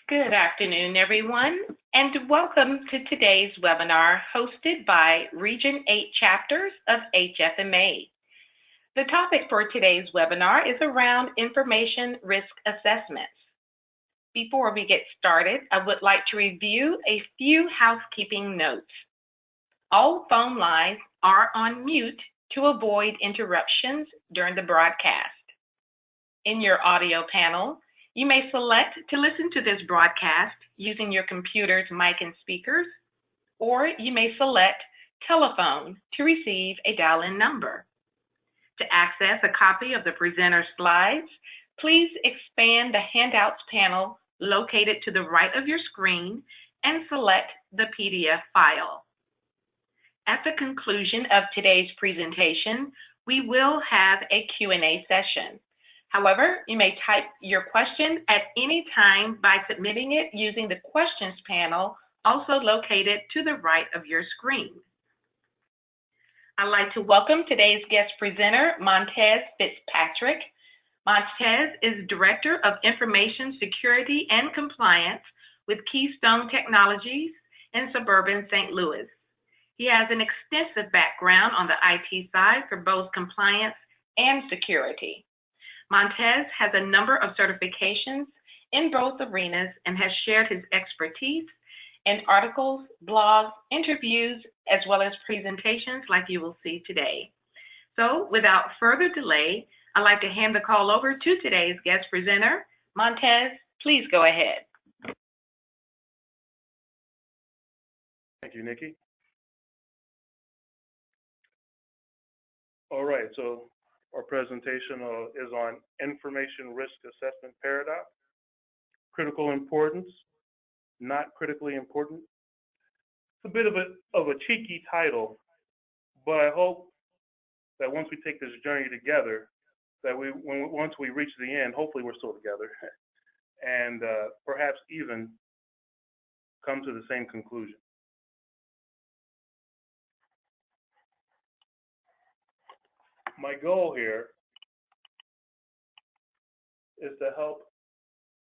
Good afternoon, everyone, and welcome to today's webinar hosted by Region 8 chapters of HFMA. The topic for today's webinar is around information risk assessments. Before we get started, I would like to review a few housekeeping notes. All phone lines are on mute to avoid interruptions during the broadcast. In your audio panel, you may select to listen to this broadcast using your computer's mic and speakers, or you may select telephone to receive a dial-in number. To access a copy of the presenter slides, please expand the Handouts panel located to the right of your screen and select the PDF file. At the conclusion of today's presentation, we will have a Q&A session. However, you may type your question at any time by submitting it using the questions panel, also located to the right of your screen. I'd like to welcome today's guest presenter, Montez Fitzpatrick. Montez is Director of Information Security and Compliance with Keystone Technologies in suburban St. Louis. He has an extensive background on the IT side for both compliance and security. Montez has a number of certifications in both arenas and has shared his expertise in articles, blogs, interviews, as well as presentations like you will see today. So without further delay, I'd like to hand the call over to today's guest presenter. Montez, please go ahead. Thank you, Nikki. All right, so our presentation is on information risk assessment paradox. Critical importance, not critically important. It's a bit of a cheeky title, but I hope that once we take this journey together, that once we reach the end, hopefully we're still together, and perhaps even come to the same conclusion. My goal here is to help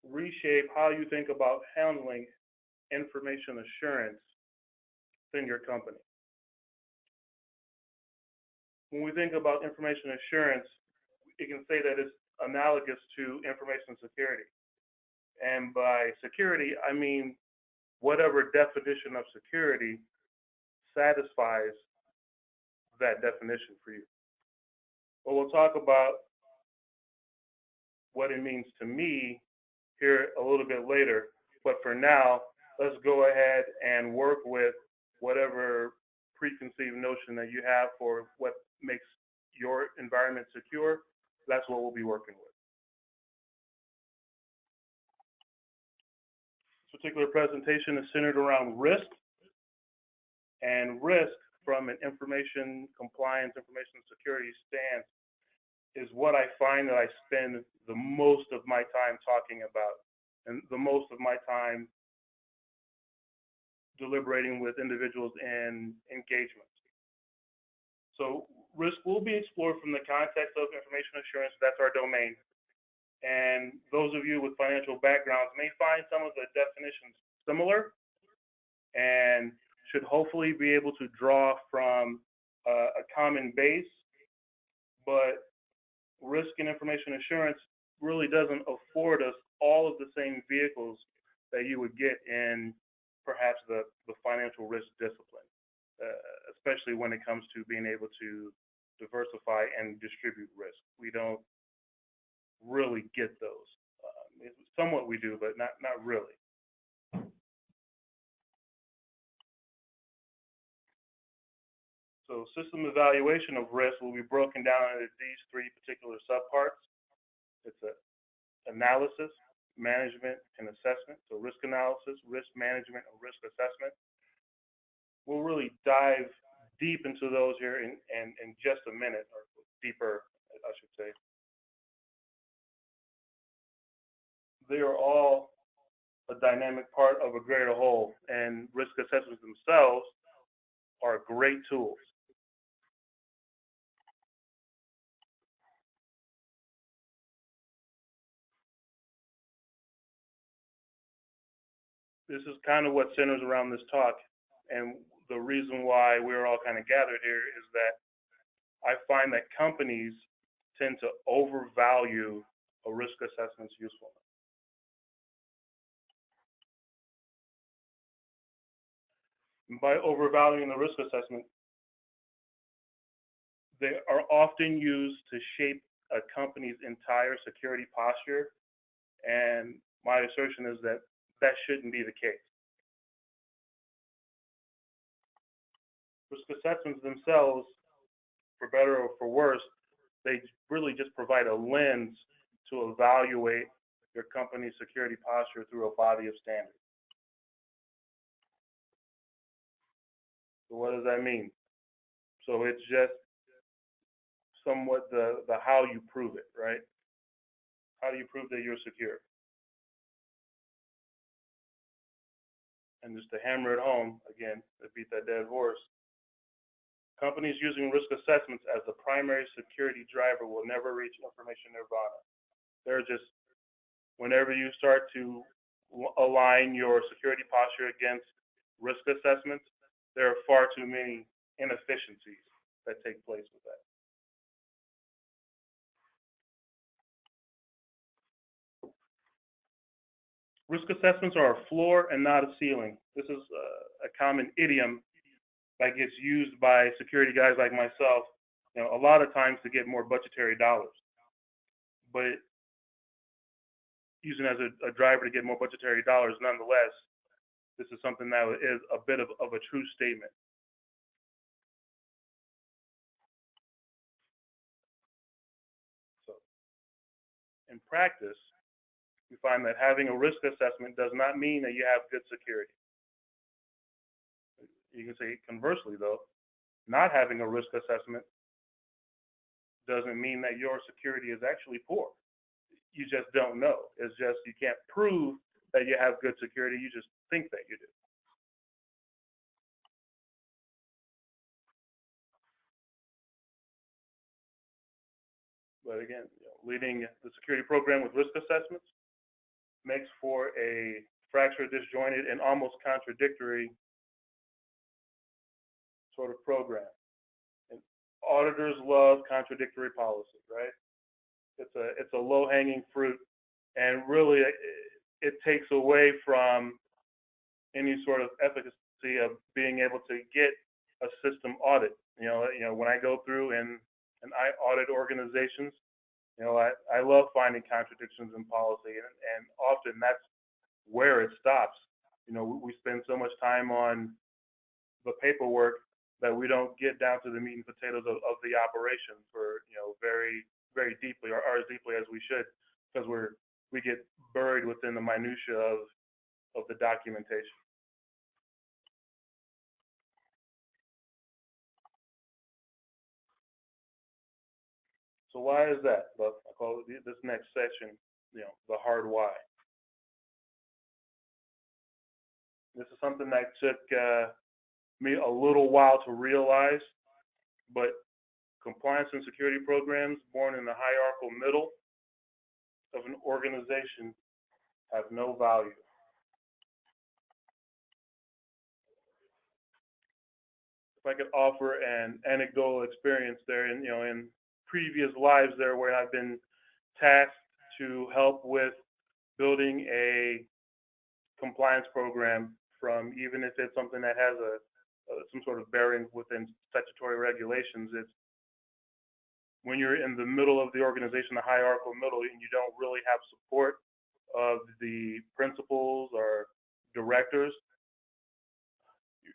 reshape how you think about handling information assurance in your company. When we think about information assurance, you can say that it's analogous to information security. And by security, I mean whatever definition of security satisfies that definition for you. But we'll talk about what it means to me here a little bit later. But for now, let's go ahead and work with whatever preconceived notion that you have for what makes your environment secure. That's what we'll be working with. This particular presentation is centered around risk, and risk from an information compliance, information security stance is what I find that I spend the most of my time talking about and the most of my time deliberating with individuals in engagements. So risk will be explored from the context of information assurance. That's our domain. And those of you with financial backgrounds may find some of the definitions similar and should hopefully be able to draw from a common base, but risk and information assurance really doesn't afford us all of the same vehicles that you would get in perhaps the financial risk discipline, especially when it comes to being able to diversify and distribute risk. We don't really get those. Somewhat we do, but not really. So system evaluation of risk will be broken down into these three particular subparts. It's analysis, management, and assessment. So risk analysis, risk management, and risk assessment. We'll really dive deep into those here in just a minute, or deeper, I should say. They are all a dynamic part of a greater whole, and risk assessments themselves are great tools. this is kind of what centers around this talk, and the reason why we're all kind of gathered here is that I find that companies tend to overvalue a risk assessment's usefulness. And by overvaluing the risk assessment, they are often used to shape a company's entire security posture, and my assertion is that that shouldn't be the case. Risk assessments themselves, for better or for worse, they really just provide a lens to evaluate your company's security posture through a body of standards. So what does that mean? So it's just somewhat the how you prove it, right? How do you prove that you're secure? And just to hammer it home, again, to beat that dead horse, companies using risk assessments as the primary security driver will never reach information nirvana. They're just, whenever you start to align your security posture against risk assessments, there are far too many inefficiencies that take place with that. Risk assessments are a floor and not a ceiling. This is a common idiom that gets used by security guys like myself, a lot of times to get more budgetary dollars. But using as a driver to get more budgetary dollars, nonetheless, this is something that is a bit of a true statement. So, in practice, we find that having a risk assessment does not mean that you have good security. You can say conversely, though, not having a risk assessment doesn't mean that your security is actually poor. You just don't know. It's just you can't prove that you have good security. You just think that you do. But again, leading the security program with risk assessments makes for a fractured, disjointed, and almost contradictory sort of program. And auditors love contradictory policy, right? It's a low-hanging fruit, and really it takes away from any sort of efficacy of being able to get a system audit. When I go through and I audit organizations, I love finding contradictions in policy, and often that's where it stops. We spend so much time on the paperwork that we don't get down to the meat and potatoes of the operation for very, very deeply, or as deeply as we should, because we get buried within the minutia of the documentation. So why is that? Well, I call it this next section, the hard why. This is something that took me a little while to realize, but compliance and security programs born in the hierarchical middle of an organization have no value. If I could offer an anecdotal experience there, in previous lives there where I've been tasked to help with building a compliance program, from even if it's something that has some sort of bearing within statutory regulations. It's when you're in the middle of the organization, the hierarchical middle, and you don't really have support of the principals or directors,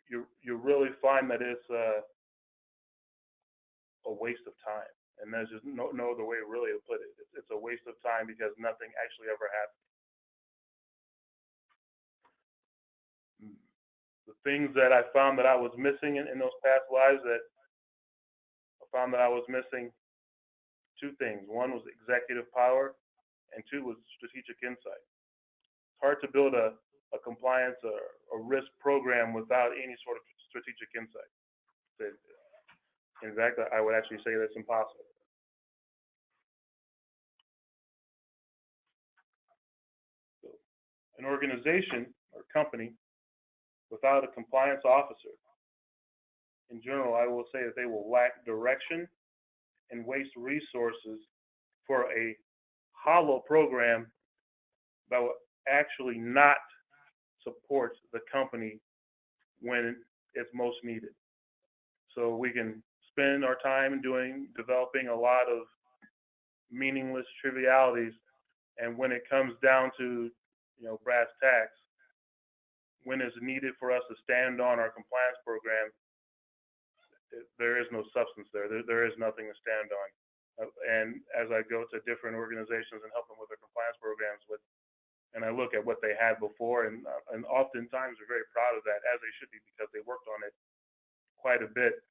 you really find that it's a waste of time. And there's just no other way really to put it. It's a waste of time because nothing actually ever happens. The things that I found that I was missing in those past lives, that I found that I was missing two things. One was executive power, and two was strategic insight. It's hard to build a compliance or a risk program without any sort of strategic insight. In fact, I would actually say that's impossible. So an organization or company without a compliance officer, in general, I will say that they will lack direction and waste resources for a hollow program that will actually not support the company when it's most needed. So we can spend our time developing a lot of meaningless trivialities, and when it comes down to brass tacks, when it's needed for us to stand on our compliance program, there is no substance there. There is nothing to stand on. And as I go to different organizations and help them with their compliance programs, and I look at what they had before, and oftentimes they're very proud of that, as they should be, because they worked on it quite a bit.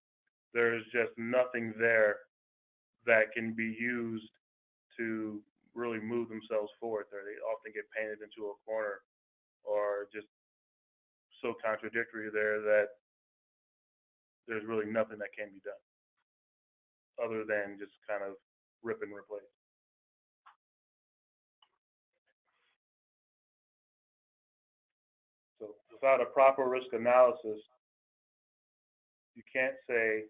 There's just nothing there that can be used to really move themselves forward. They often get painted into a corner, or just so contradictory there that there's really nothing that can be done other than just kind of rip and replace. So without a proper risk analysis, you can't say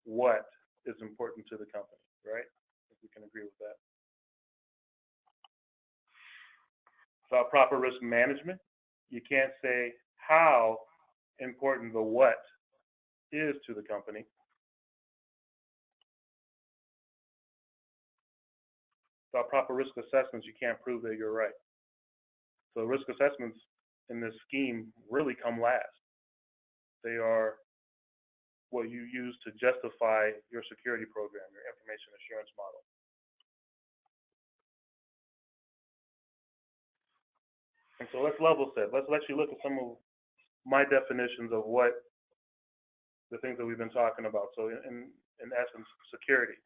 what is important to the company, right? I think we can agree with that. Without proper risk management, you can't say how important the what is to the company. Without proper risk assessments, you can't prove that you're right. So risk assessments in this scheme really come last. They are what you use to justify your security program, your information assurance model. And so let's level set. Let's actually look at some of my definitions of what the things that we've been talking about. So in essence, security.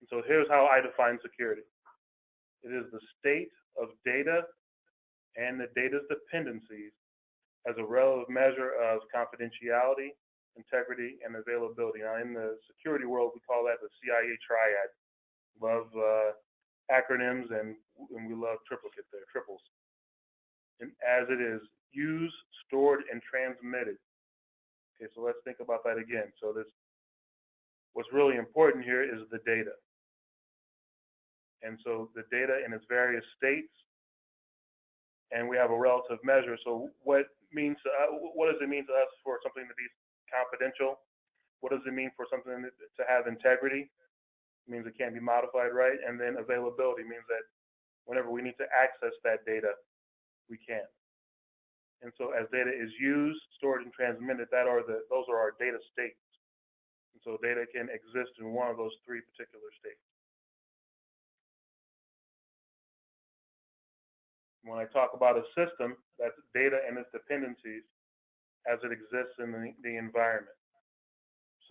And so here's how I define security. It is the state of data and the data's dependencies as a relative measure of confidentiality, integrity, and availability. Now, in the security world, we call that the CIA triad. Love acronyms, and we love triplicate there, triples. And as it is used, stored, and transmitted. Okay, so let's think about that again. So what's really important here is the data. And so the data in its various states, and we have a relative measure. So what does it mean to us for something to be confidential? What does it mean for something to have integrity? It means it can't be modified, right? And then availability means that whenever we need to access that data, we can. And so as data is used, stored, and transmitted, those are our data states. And so data can exist in one of those three particular states. When I talk about a system, that's data and its dependencies as it exists in the environment.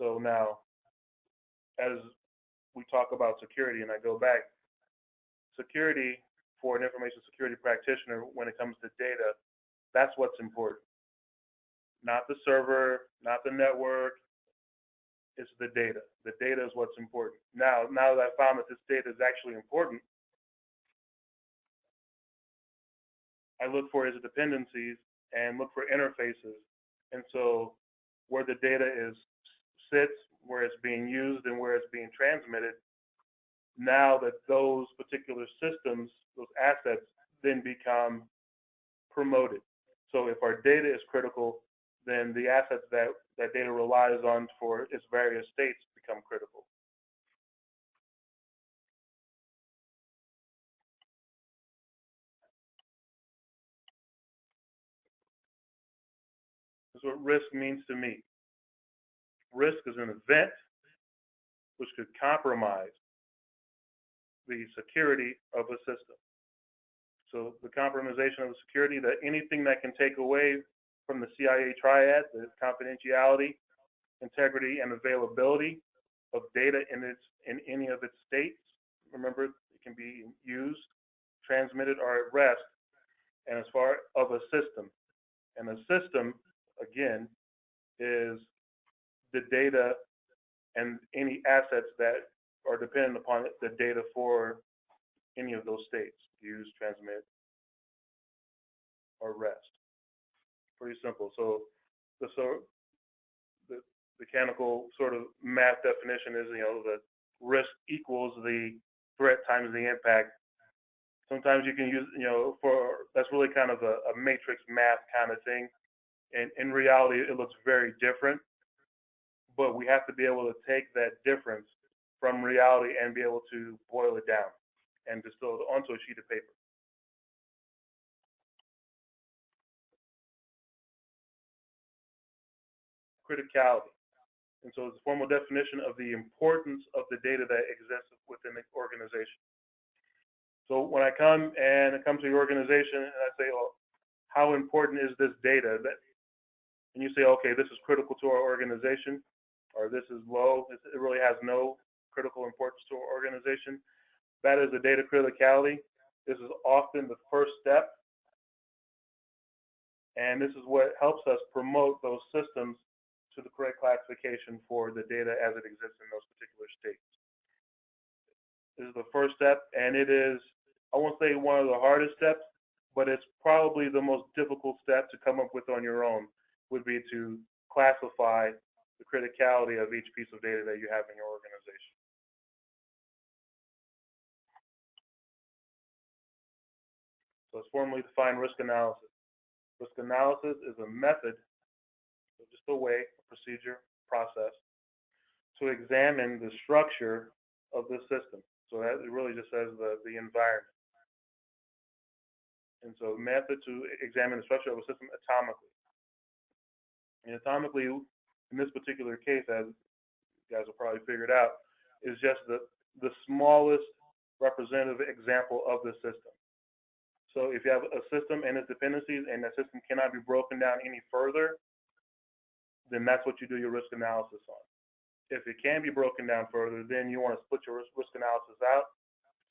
So now, as we talk about security, and I go back, security for an information security practitioner, when it comes to data, that's what's important. Not the server, not the network, it's the data. The data is what's important. Now that I found that this data is actually important, I look for its dependencies and look for interfaces. And so where the data sits, where it's being used, and where it's being transmitted, now that those particular systems, those assets, then become promoted. So if our data is critical, then the assets that data relies on for its various states become critical. This is what risk means to me. Risk is an event which could compromise the security of a system. So the compromisation of the security, that anything that can take away from the CIA triad, the confidentiality, integrity, and availability of data in any of its states. Remember, it can be used, transmitted, or at rest. And as far of a system, and a system, again, is the data and any assets that are dependent upon it, the data for any of those states, use, transmit, or rest. Pretty simple. The mechanical sort of math definition is, the risk equals the threat times the impact. Sometimes you can use, for that's really kind of a matrix math kind of thing. And in reality, it looks very different, but we have to be able to take that difference from reality and be able to boil it down and distill it onto a sheet of paper. Criticality. And so it's a formal definition of the importance of the data that exists within the organization. So when I come to your organization and I say, "Oh, how important is this data?" And you say, "Okay, this is critical to our organization," or "This is low. It really has no critical importance to our organization." That is the data criticality. This is often the first step, and this is what helps us promote those systems to the correct classification for the data as it exists in those particular states. This is the first step, and it is, I won't say one of the hardest steps, but it's probably the most difficult step to come up with on your own, would be to classify the criticality of each piece of data that you have in your organization. So it's formally defined risk analysis. Risk analysis is a method, just a way, a procedure, process, to examine the structure of the system. So that it really just says the environment. And so method to examine the structure of a system atomically. And atomically, in this particular case, as you guys will probably figure it out, is just the smallest representative example of the system. So if you have a system and its dependencies and that system cannot be broken down any further, then that's what you do your risk analysis on. If it can be broken down further, then you want to split your risk analysis out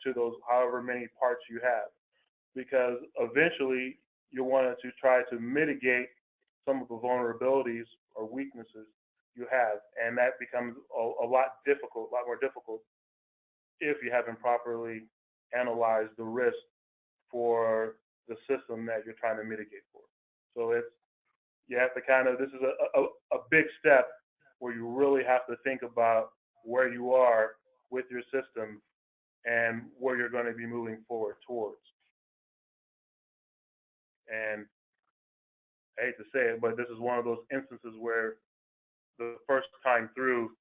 to those however many parts you have, because eventually you want to try to mitigate some of the vulnerabilities or weaknesses you have, and that becomes a lot more difficult if you haven't properly analyzed the risk for the system that you're trying to mitigate for. So you have to this is a big step where you really have to think about where you are with your system and where you're going to be moving forward towards. And I hate to say it, but this is one of those instances where the first time through,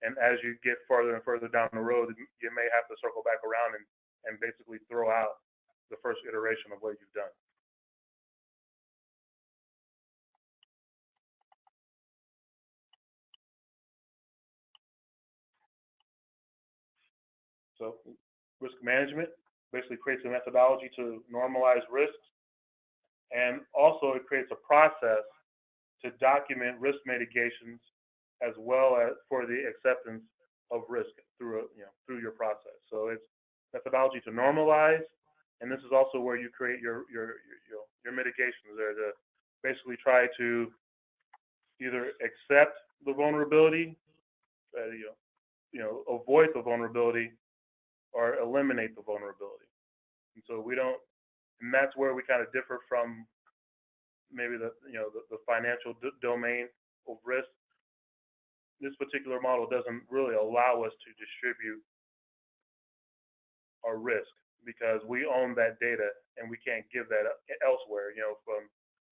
and as you get further and further down the road, you may have to circle back around and basically throw out the first iteration of what you've done. So risk management basically creates a methodology to normalize risks, and also it creates a process to document risk mitigations as well as for the acceptance of risk through your process. So it's methodology to normalize, and this is also where you create your mitigations there to basically try to either accept the vulnerability, avoid the vulnerability, or eliminate the vulnerability. And so and that's where we kind of differ from maybe the financial domain of risk. This particular model doesn't really allow us to distribute our risk because we own that data and we can't give that elsewhere. From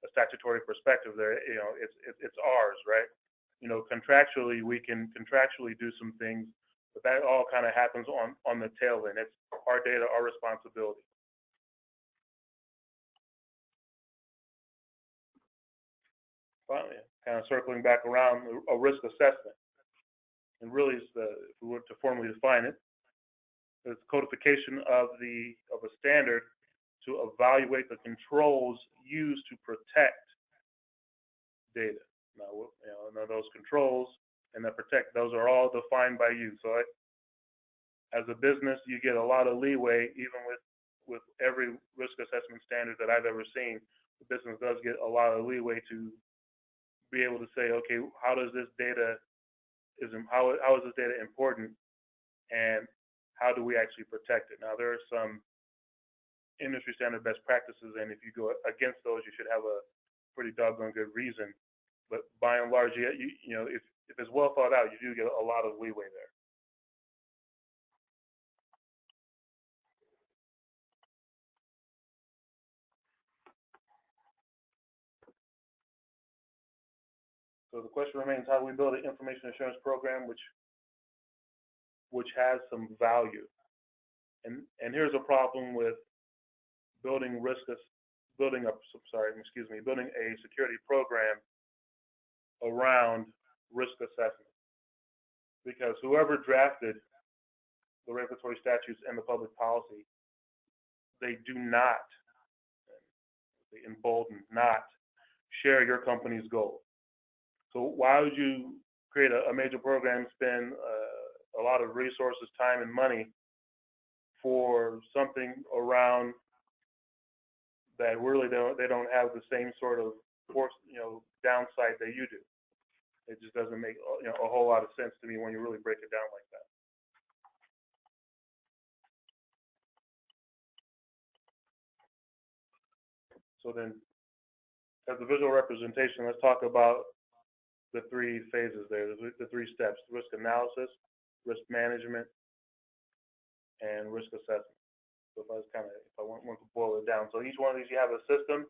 a statutory perspective, it's ours, right? Contractually, we can contractually do some things, but that all kind of happens on the tail end. It's our data, our responsibility. Finally, kind of circling back around a risk assessment, and really, if we were to formally define it, it's codification of a standard to evaluate the controls used to protect data. Now, those controls and that protect, those are all defined by you. So, as a business, you get a lot of leeway, even with every risk assessment standard that I've ever seen. The business does get a lot of leeway to be able to say, okay, how is this data important, and how do we actually protect it? Now, there are some industry standard best practices, and if you go against those, you should have a pretty doggone good reason. But by and large, you know, if it's well thought out, you do get a lot of leeway there. So the question remains, how do we build an information assurance program which has some value? And here's a problem with building building a security program around risk assessment. Because whoever drafted the regulatory statutes and the public policy, they do not, they embolden, not share your company's goals. So why would you create a major program, spend a lot of resources, time, and money for something around that really they don't have the same sort of downside that you do? It just doesn't make a whole lot of sense to me when you really break it down like that. So then, as a visual representation, let's talk about the three phases there, the three steps: risk analysis, risk management, and risk assessment. So if I want to boil it down, so each one of these, you have a system.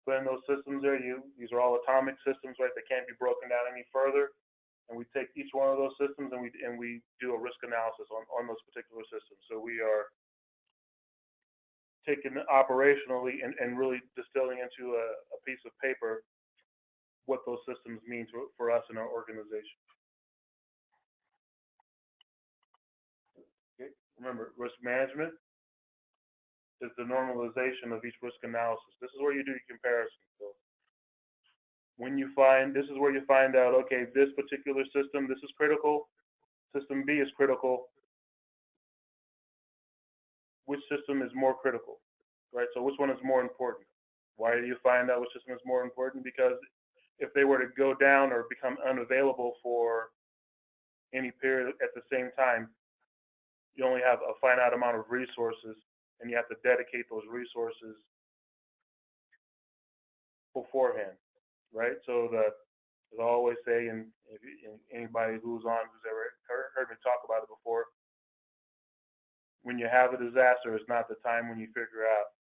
Put in those systems there. These are all atomic systems, right? They can't be broken down any further. And we take each one of those systems and we do a risk analysis on those particular systems. So we are taking operationally and really distilling into a piece of paper what those systems mean for us in our organization. Okay. Remember, risk management is the normalization of each risk analysis. This is where you do your comparison. So this is where you find out, okay, this particular system, this is critical, system B is critical. Which system is more critical, right? So which one is more important? Why do you find out which system is more important? Because if they were to go down or become unavailable for any period at the same time, you only have a finite amount of resources, and you have to dedicate those resources beforehand, right? So as I always say, and anybody who's ever heard me talk about it before, when you have a disaster, it's not the time when you figure out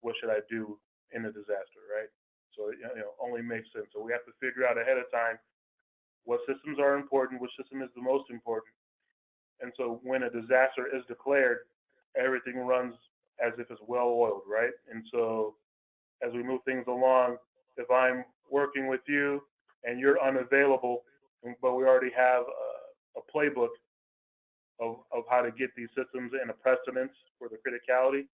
what should I do in a disaster, right? So only makes sense. So we have to figure out ahead of time what systems are important, which system is the most important. And so when a disaster is declared, everything runs as if it's well-oiled, right? And so as we move things along, if I'm working with you and you're unavailable, but we already have a playbook of how to get these systems and a precedence for the criticality,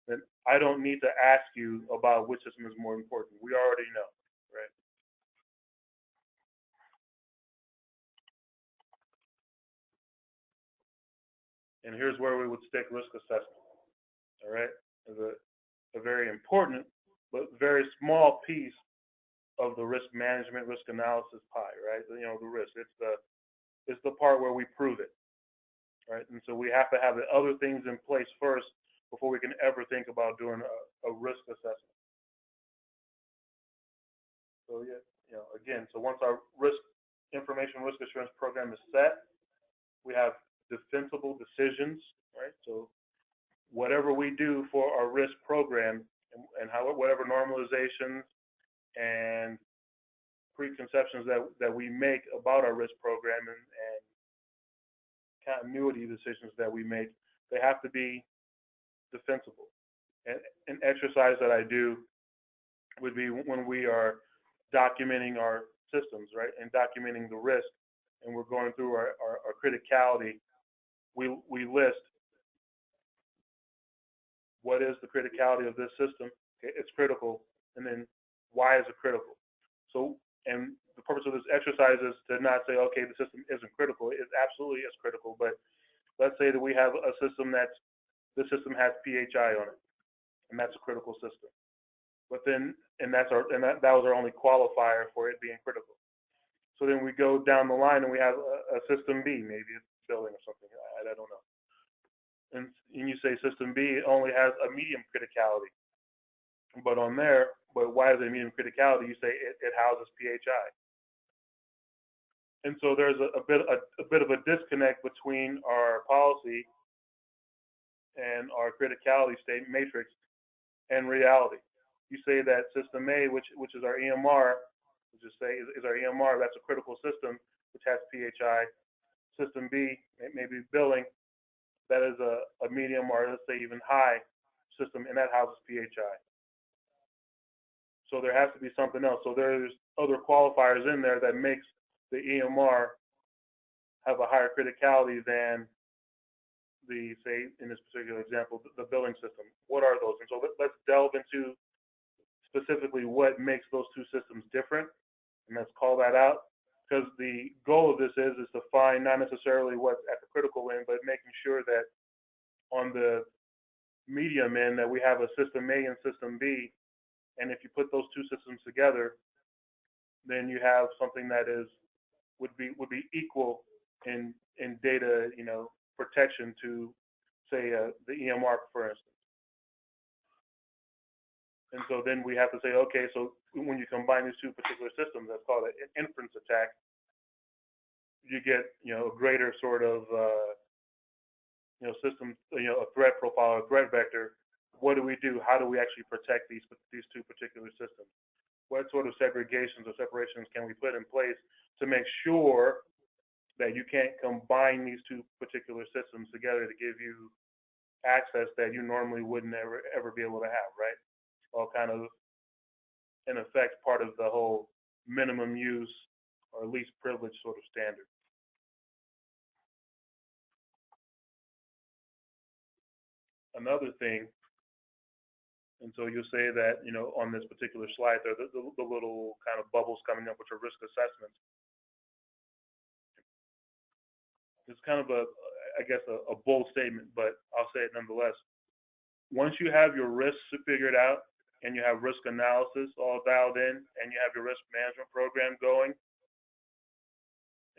then I don't need to ask you about which system is more important. We already know, right? And here's where we would stick risk assessment, all right? As a very important but very small piece of the risk management, risk analysis pie, right? The risk. It's the part where we prove it, right? And so we have to have the other things in place first before we can ever think about doing a risk assessment. So again, so once our information risk assurance program is set, we have defensible decisions, right? So whatever we do for our risk program and whatever normalizations and preconceptions that we make about our risk program and continuity decisions that we make, they have to be defensible. And an exercise that I do would be when we are documenting our systems, right, and documenting the risk, and we're going through our criticality, we list what is the criticality of this system. Okay, it's critical, and then why is it critical? So, and the purpose of this exercise is to not say, okay, the system isn't critical. It absolutely is critical, but let's say that we have a system the system has PHI on it, and that's a critical system. But then, that was our only qualifier for it being critical. So then we go down the line and we have a system B, maybe it's building or something. I don't know. And you say system B only has a medium criticality. But on there, but why is it medium criticality? You say it houses PHI. And so there's a bit of a disconnect between our policy and our criticality state matrix and reality. You say that system A, which is our EMR, which is our EMR, that's a critical system which has PHI. System B, maybe billing, that is a medium or let's say even high system, and that houses PHI. So there has to be something else. So there's other qualifiers in there that makes the EMR have a higher criticality than the, say, in this particular example, the billing system. What are those? And so let's delve into specifically what makes those two systems different, and let's call that out. Because the goal of this is to find not necessarily what's at the critical end, but making sure that on the medium end that we have a system A and system B, and if you put those two systems together, then you have something that would be equal in data, protection to, say, the EMR, for instance. And so then we have to say, okay, so when you combine these two particular systems, that's called an inference attack. You get, a greater sort of, system, a threat profile, a threat vector. What do we do? How do we actually protect these two particular systems? What sort of segregations or separations can we put in place to make sure that you can't combine these two particular systems together to give you access that you normally wouldn't ever be able to have, right? All kind of, in effect, part of the whole minimum use or least privilege sort of standard. Another thing, and so you'll say that, on this particular slide, there are the little kind of bubbles coming up, which are risk assessments. It's kind of a bold statement, but I'll say it nonetheless. Once you have your risks figured out and you have risk analysis all dialed in and you have your risk management program going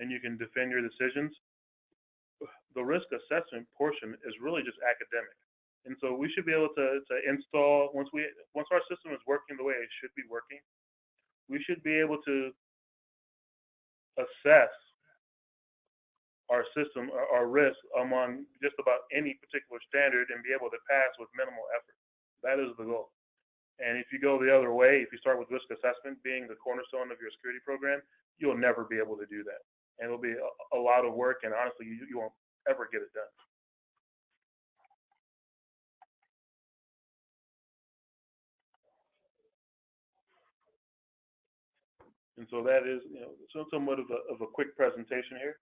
and you can defend your decisions, the risk assessment portion is really just academic. And so we should be able to install, once our system is working the way it should be working, we should be able to assess our system, our risk among just about any particular standard and be able to pass with minimal effort. That is the goal. And if you go the other way, if you start with risk assessment being the cornerstone of your security program, you'll never be able to do that. And it'll be a lot of work, and honestly, you won't ever get it done. And so that is, somewhat of a quick presentation here.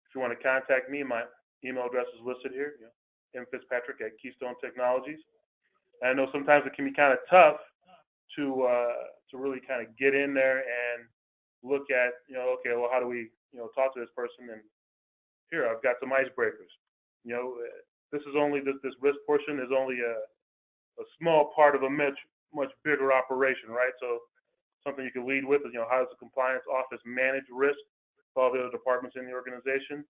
If you want to contact me, my email address is listed here, mfitzpatrick at Keystone Technologies. And I know sometimes it can be kind of tough to really kind of get in there and look at, okay, well, how do we, talk to this person? And here, I've got some icebreakers. This is only this risk portion is only a small part of a much bigger operation, right? So something you can lead with is, how does the compliance office manage risk for all the other departments in the organization?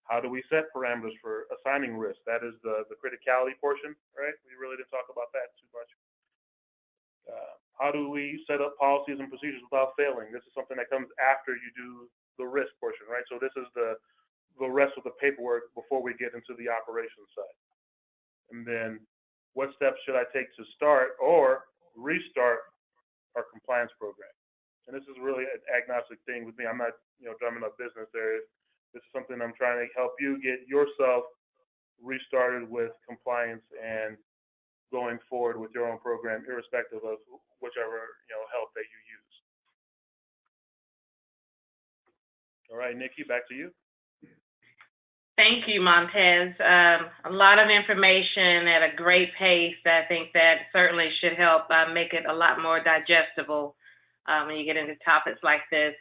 How do we set parameters for assigning risk? That is the criticality portion, right? We really didn't talk about that too much. How do we set up policies and procedures without failing? This is something that comes after you do the risk portion, right? So this is the rest of the paperwork before we get into the operations side. And then what steps should I take to start or restart our compliance program? And this is really an agnostic thing with me. I'm not, drumming up business there. This is something I'm trying to help you get yourself restarted with compliance and going forward with your own program, irrespective of whichever help that you use. All right, Nikki, back to you. Thank you, Montez. A lot of information at a great pace. I think that certainly should help make it a lot more digestible when you get into topics like this.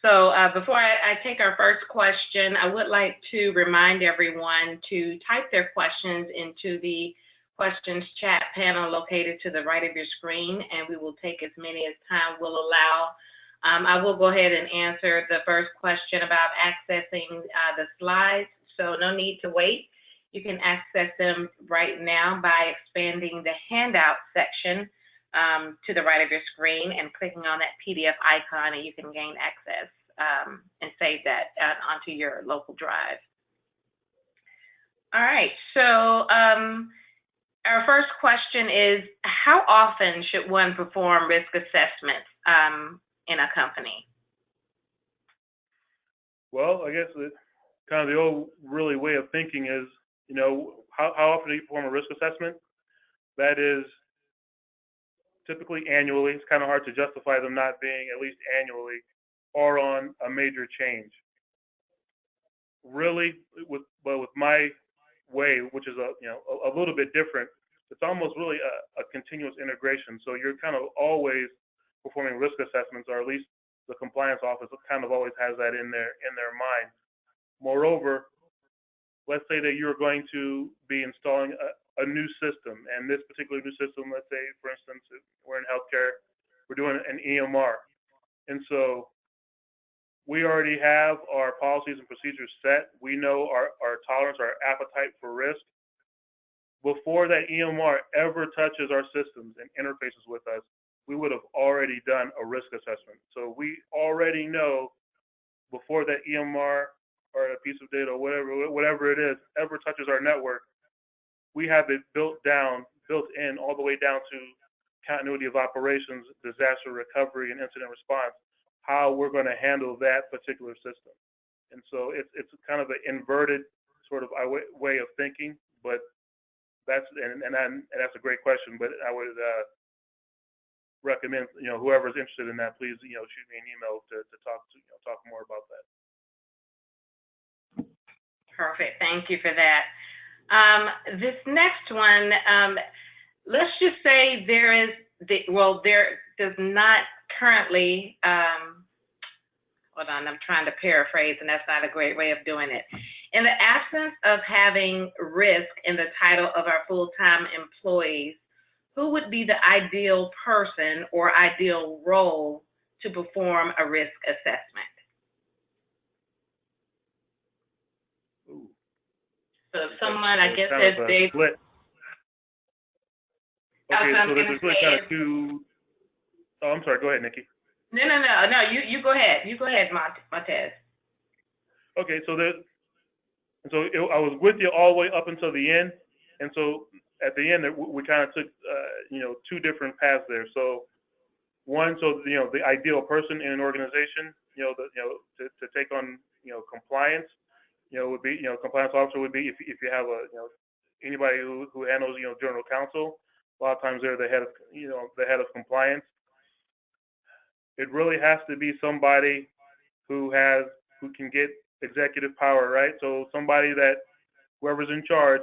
So before I take our first question, I would like to remind everyone to type their questions into the questions chat panel located to the right of your screen, and we will take as many as time will allow. I will go ahead and answer the first question about accessing the slides, so no need to wait. You can access them right now by expanding the handout section to the right of your screen and clicking on that PDF icon, and you can gain access and save that onto your local drive. All right, so our first question is, how often should one perform risk assessments in a company? Well, I guess kind of the old really way of thinking is, how often do you perform a risk assessment? That is typically annually. It's kind of hard to justify them not being at least annually or on a major change. Really, with my way, which is a little bit different, it's almost really a continuous integration. So you're kind of always performing risk assessments, or at least the compliance office kind of always has that in their mind. Moreover, let's say that you're going to be installing a new system, and this particular new system, let's say, for instance, if we're in healthcare, we're doing an EMR. And so we already have our policies and procedures set. We know our tolerance, our appetite for risk. Before that EMR ever touches our systems and interfaces with us, we would have already done a risk assessment. So we already know before that EMR or a piece of data or whatever it is ever touches our network, we have it built in all the way down to continuity of operations, disaster recovery, and incident response, how we're going to handle that particular system. And so it's kind of an inverted sort of way of thinking, but that's a great question. But I would recommend, whoever's interested in that, please, shoot me an email to talk more about that. Perfect. Thank you for that. This next one, let's just say there does not currently, hold on, I'm trying to paraphrase, and that's not a great way of doing it. In the absence of having risk in the title of our full-time employees, who would be the ideal person or ideal role to perform a risk assessment? Ooh. So if someone, I guess, if they split. Okay, so there's really kind of two. Oh, I'm sorry. Go ahead, Nikki. No. You go ahead. You go ahead, Montez. Okay, so I was with you all the way up until the end, and so at the end we kind of took two different paths there. So one, the ideal person in an organization, to take on compliance, would be compliance officer would be if you have anybody who handles general counsel. A lot of times they're the head of compliance. It really has to be somebody who can get executive power, right? So somebody that whoever's in charge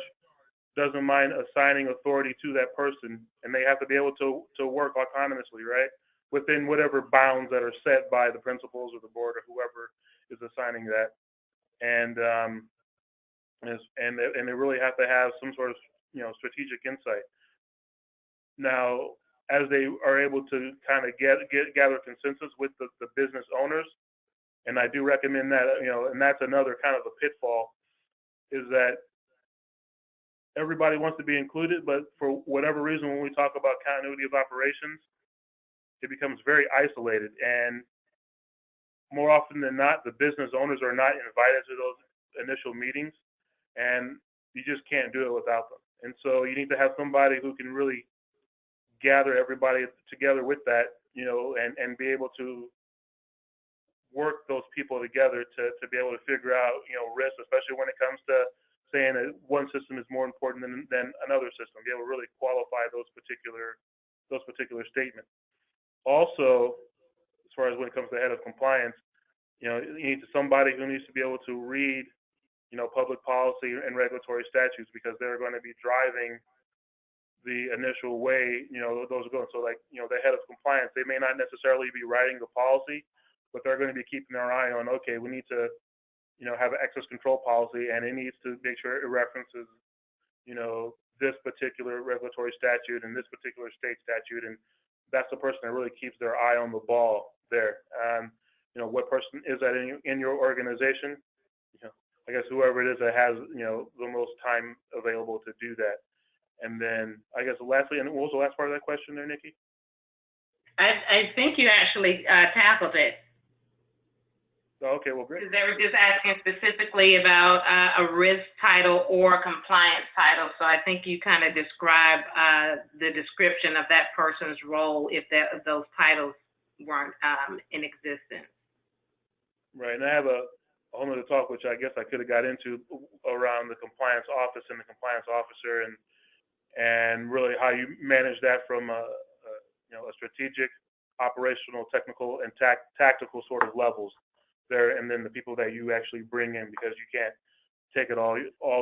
doesn't mind assigning authority to that person, and they have to be able to work autonomously, right, within whatever bounds that are set by the principals or the board or whoever is assigning that. And they really have to have some sort of strategic insight. Now, as they are able to kind of gather consensus with the business owners, and I do recommend that, and that's another kind of a pitfall, is that everybody wants to be included, but for whatever reason, when we talk about continuity of operations, it becomes very isolated. And more often than not, the business owners are not invited to those initial meetings, and you just can't do it without them. And so you need to have somebody who can really gather everybody together with that, and be able to work those people together to be able to figure out, risk, especially when it comes to saying that one system is more important than another system, be able to really qualify those particular statements. Also, as far as when it comes to head of compliance, you need somebody who needs to be able to read, public policy and regulatory statutes, because they're going to be driving the initial way, those are going. So like, the head of compliance, they may not necessarily be writing the policy, but they're going to be keeping their eye on, okay, we need to, have an access control policy, and it needs to make sure it references, this particular regulatory statute and this particular state statute. And that's the person that really keeps their eye on the ball there. What person is that in your organization? I guess whoever it is that has, the most time available to do that. And then I guess lastly, and what was the last part of that question there, Nikki? I think you actually tackled it. Oh, okay, well, great. Because they were just asking specifically about a risk title or compliance title. So I think you kind of described the description of that person's role if those titles weren't in existence. Right, and I have a whole nother talk, which I guess I could have got into around the compliance office and the compliance officer, and really how you manage that from a strategic, operational, technical, and tactical sort of levels there, and then the people that you actually bring in, because you can't take it all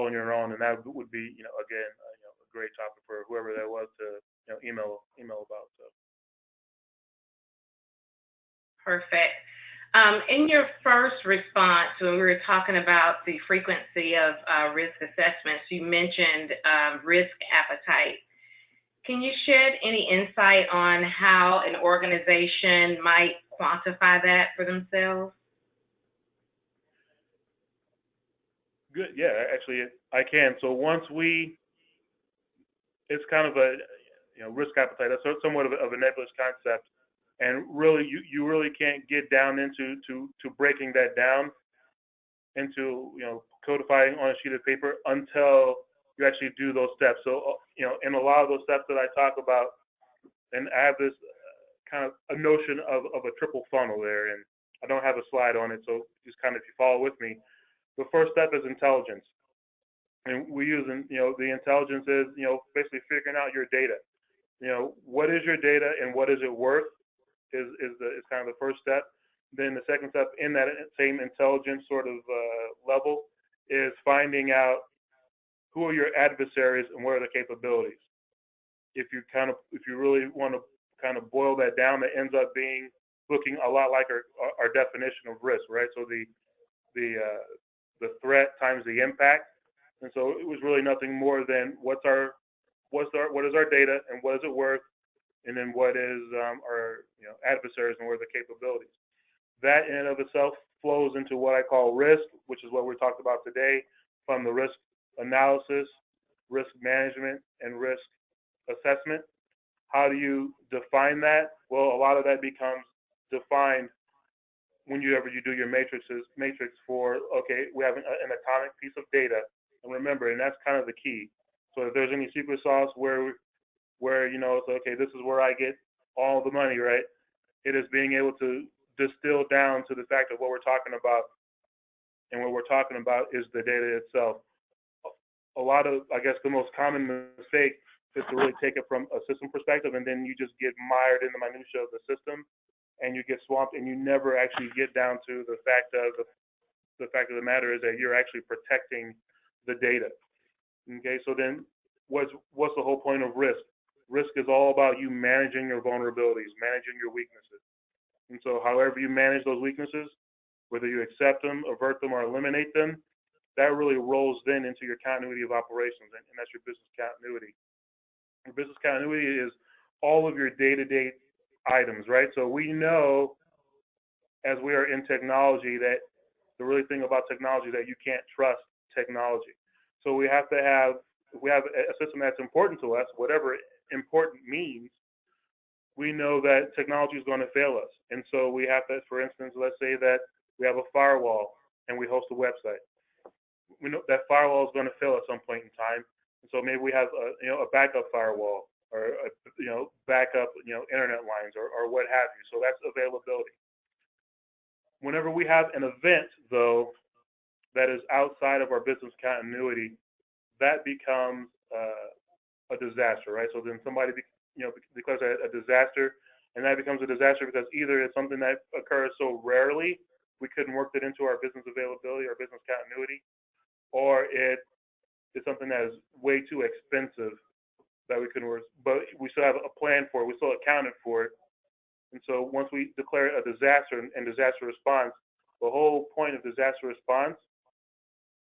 on your own, and that would be again a great topic for whoever that was to email about. So. Perfect. In your first response, when we were talking about the frequency of risk assessments, you mentioned risk appetite. Can you shed any insight on how an organization might quantify that for themselves? Good. Yeah, actually, I can. So once it's kind of a risk appetite. That's somewhat of a nebulous concept, and really, you really can't get down into to breaking that down into codifying on a sheet of paper until you actually do those steps. So in a lot of those steps that I talk about, and I have this kind of a notion of a triple funnel there, and I don't have a slide on it, so just kind of if you follow with me, the first step is intelligence, and we're using the intelligence is basically figuring out your data. What is your data and what is it worth is kind of the first step. Then the second step in that same intelligence sort of level is finding out who are your adversaries and what are the capabilities. If you really want to kind of boil that down, that ends up being looking a lot like our definition of risk, right? So the threat times the impact, and so it was really nothing more than what is our data and what is it worth, and then what is our adversaries and what are the capabilities. That in and of itself flows into what I call risk, which is what we talked about today, from the risk analysis, risk management, and risk assessment. How do you define that? Well, a lot of that becomes defined whenever you do your matrix for, okay, we have an atomic piece of data, and remember, and that's kind of the key. So if there's any secret sauce where it's okay, this is where I get all the money, right? It is being able to distill down to the fact of what we're talking about, and what we're talking about is the data itself. A lot of, I guess, the most common mistake is to really take it from a system perspective, and then you just get mired in the minutia of the system, and you get swamped, and you never actually get down to the fact of the matter is that you're actually protecting the data. Okay, so then what's the whole point of risk? Risk is all about you managing your vulnerabilities, managing your weaknesses. And so however you manage those weaknesses, whether you accept them, avert them, or eliminate them, that really rolls then into your continuity of operations, and that's your business continuity. Your business continuity is all of your day-to-day items, right? So we know, as we are in technology, that the really thing about technology is that you can't trust technology. So we have a system that's important to us, whatever important means. We know that technology is going to fail us, and so we have to, for instance, let's say that we have a firewall and we host a website. We know that firewall is going to fail at some point in time, and so maybe we have a backup firewall, or backup internet lines, or what have you. So that's availability. Whenever we have an event, though, that is outside of our business continuity, that becomes a disaster, right? So then somebody declares a disaster, and that becomes a disaster because either it's something that occurs so rarely we couldn't work it into our business availability or business continuity, or it is something that is way too expensive that we couldn't work, but we still have a plan for it, we still accounted for it. And so once we declare a disaster and disaster response, the whole point of disaster response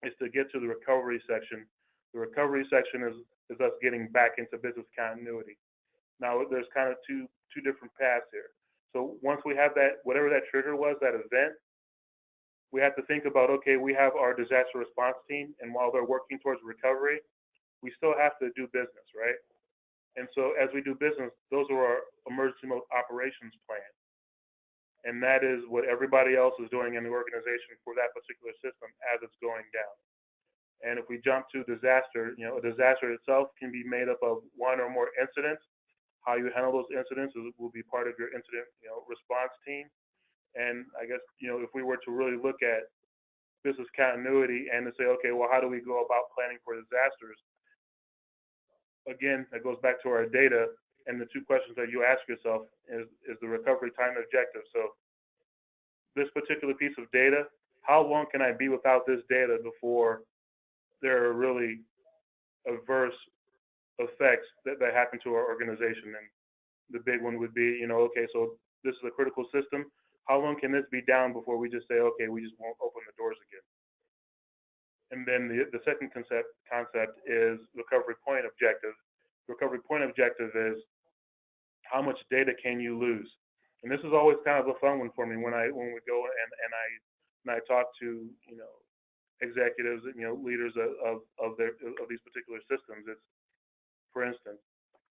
is to get to the recovery section. The recovery section is us getting back into business continuity. Now there's kind of two different paths here. So once we have that, whatever that trigger was, that event, we have to think about, okay, we have our disaster response team, and while they're working towards recovery, we still have to do business, right? And so as we do business, those are our emergency mode operations plan. And that is what everybody else is doing in the organization for that particular system as it's going down. And if we jump to disaster, a disaster itself can be made up of one or more incidents. How you handle those incidents will be part of your incident, response team. And I guess, if we were to really look at business continuity and to say, okay, well, how do we go about planning for disasters? Again, that goes back to our data, and the two questions that you ask yourself is the recovery time objective. So this particular piece of data, how long can I be without this data before there are really adverse effects that happen to our organization? And the big one would be, okay, so this is a critical system. How long can this be down before we just say, okay, we just won't open the doors again? And then the second concept is recovery point objective. Recovery point objective is how much data can you lose? And this is always kind of a fun one for me when we go and I talk to executives, leaders of these particular systems. It's, for instance,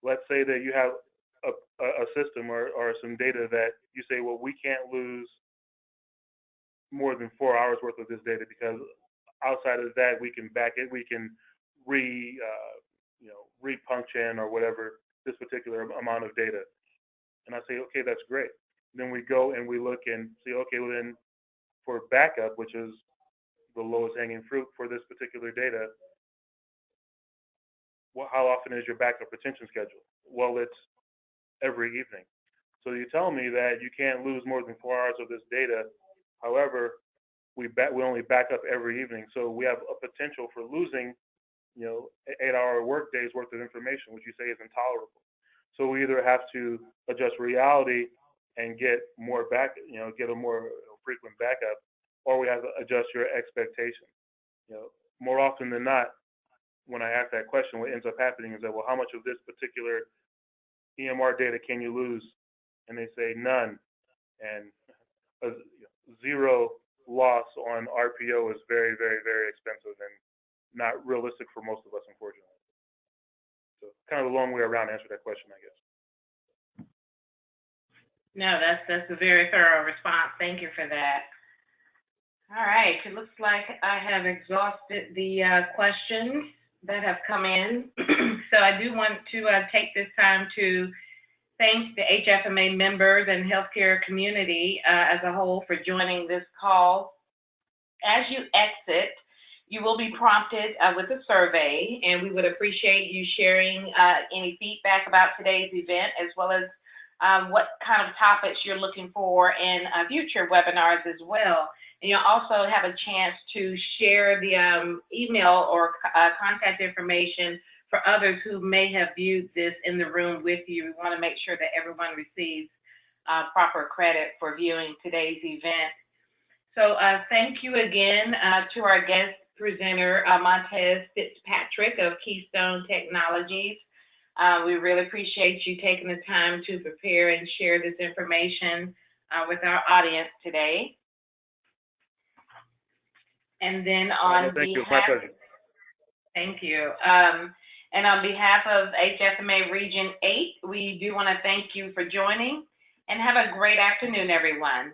let's say that you have a system or some data that you say, well, we can't lose more than 4 hours worth of this data because outside of that we can back it, we can re-punction or whatever this particular amount of data. And I say, okay, that's great. Then we go and we look and see, okay, well then for backup, which is the lowest hanging fruit for this particular data, well, how often is your backup retention schedule? Well, it's every evening. So you tell me that you can't lose more than 4 hours of this data. However, we only back up every evening. So we have a potential for losing, 8-hour work days worth of information, which you say is intolerable. So we either have to adjust reality and get more get a more frequent backup, or we have to adjust your expectation. More often than not, when I ask that question, what ends up happening is that, well, how much of this particular EMR data can you lose? And they say none. And zero loss on RPO is very, very, very expensive and not realistic for most of us, unfortunately. So kind of a long way around to answer that question, I guess. No, that's a very thorough response. Thank you for that. All right, it looks like I have exhausted the questions that have come in. So I do want to take this time to thank the HFMA members and healthcare community as a whole for joining this call. As you exit, you will be prompted with a survey, and we would appreciate you sharing any feedback about today's event, as well as what kind of topics you're looking for in future webinars as well. And you'll also have a chance to share the email or contact information for others who may have viewed this in the room with you. We want to make sure that everyone receives proper credit for viewing today's event. So thank you again to our guest presenter, Montez Fitzpatrick of Keystone Technologies. We really appreciate you taking the time to prepare and share this information with our audience today. And then on behalf, thank you. And on behalf of HFMA Region 8, we do want to thank you for joining, and have a great afternoon, everyone.